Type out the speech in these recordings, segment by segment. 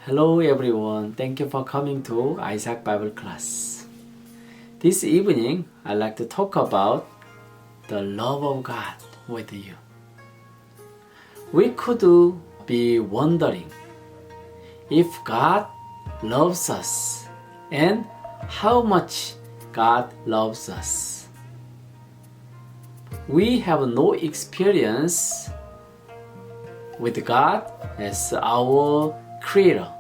Hello everyone, thank you for coming to Isaac Bible class. This evening, I'd like to talk about the love of God with you. We could be wondering if God loves us and how much God loves us. We have no experience with God as our Creator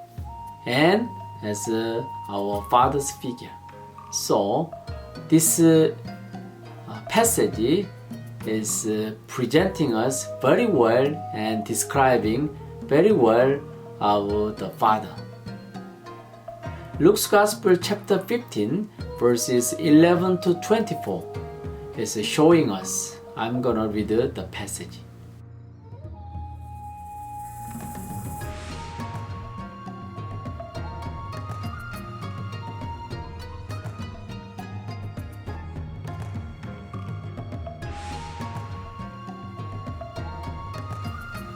and as our Father's figure. So this passage is presenting us very well and describing very well the Father. Luke's Gospel chapter 15 verses 11 to 24 is showing us. I'm gonna read the passage.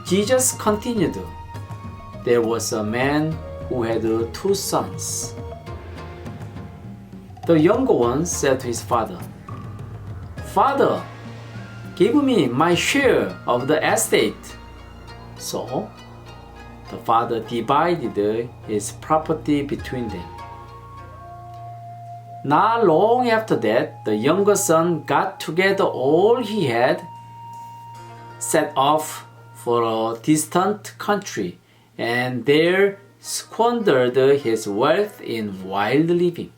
Jesus continued, there was a man who had two sons. The younger one said to his father, "Father, give me my share of the estate." So the father divided his property between them. Not long after that, the younger son got together all he had, set off for a distant country, and there squandered his wealth in wild living.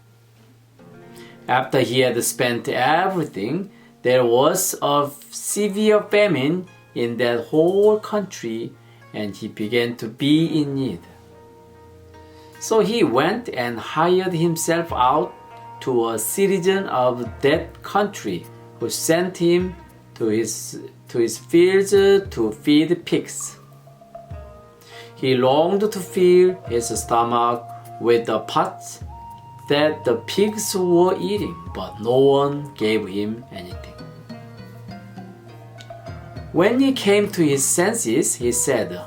After he had spent everything, there was a severe famine in that whole country, and he began to be in need. So he went and hired himself out to a citizen of that country, who sent him to his fields to feed pigs. He longed to fill his stomach with the pots that the pigs were eating, but no one gave him anything. When he came to his senses, he said,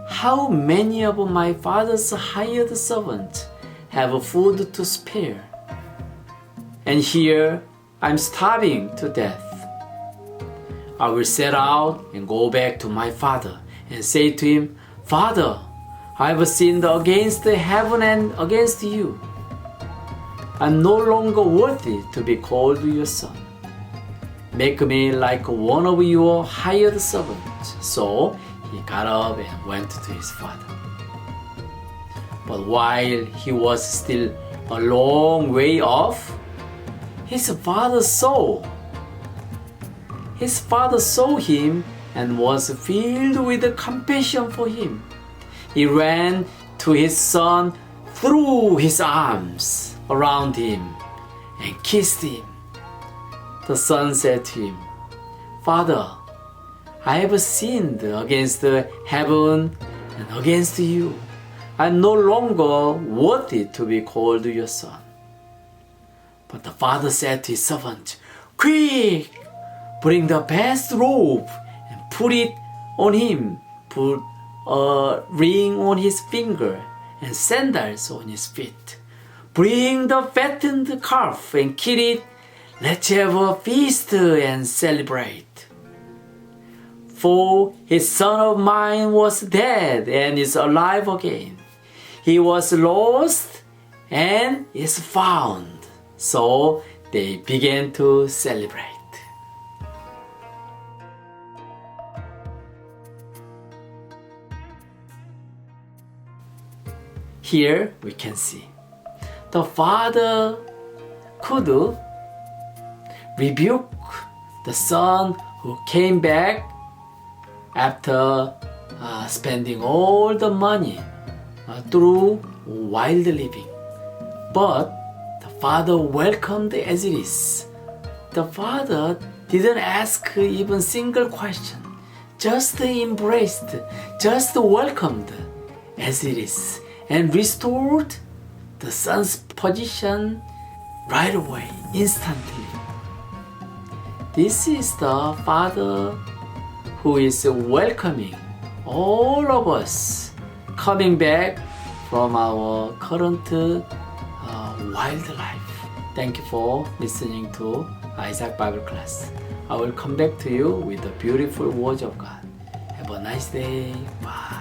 "How many of my father's hired servants have food to spare? And here I'm starving to death. I will set out and go back to my father and say to him, 'Father, I have sinned against heaven and against you. I'm no longer worthy to be called your son. Make me like one of your hired servants.' So he got up and went to his father. But while he was still a long way off, his father saw him and was filled with compassion for him. He ran to his son, threw his arms around him, and kissed him. The son said to him, 'Father, I have sinned against heaven and against you. I am no longer worthy to be called your son.' But the father said to his servant, 'Quick! Bring the best robe and put it on him. Put a ring on his finger and sandals on his feet. Bring the fattened calf and kill it. Let's have a feast and celebrate. For his son of mine was dead and is alive again. He was lost and is found.' So they began to celebrate." Here we can see the father could rebuke the son who came back after spending all the money through wild living. But the father welcomed as it is. The father didn't ask even single question, just embraced, just welcomed as it is, and restored the son's position right away, instantly. This is the Father who is welcoming all of us coming back from our current wildlife. Thank you for listening to Isaac Bible class. I will come back to you with the beautiful words of God. Have a nice day. Bye.